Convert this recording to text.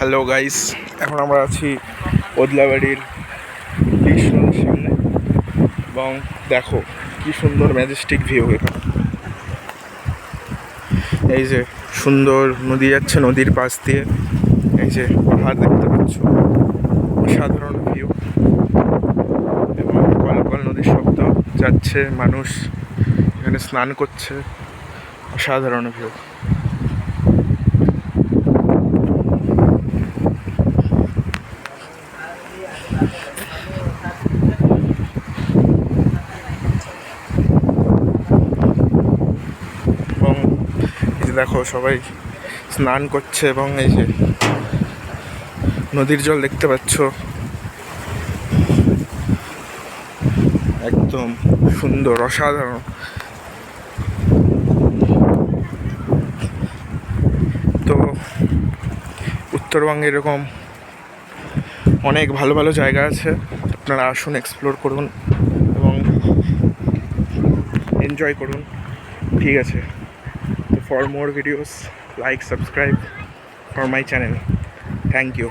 Hello guys, এখন আমরা আছি ওদলাবাড়ির ব্রিজ রোডের সামনে এবং দেখো কি সুন্দর ম্যাজেস্টিক ভিউ এখানে। এই যে সুন্দর নদী যাচ্ছে, নদীর পাশ দিয়ে এই যে পাহাড় দেখতে পাচ্ছ, অসাধারণ ভিউ এবং কলকল নদীর শব্দ যাচ্ছে, মানুষ এখানে স্নান করছে, অসাধারণ ভিউ। এবং এই যে দেখো সবাই স্নান করছে এবং এই যে নদীর জল দেখতে পাচ্ছ, একদম সুন্দর, অসাধারণ। তো উত্তরবঙ্গে এরকম অনেক ভালো ভালো জায়গা আছে, আপনারা আসুন, এক্সপ্লোর করুন এবং এনজয় করুন। ঠিক আছে, তো for more videos like subscribe for my channel. Thank you.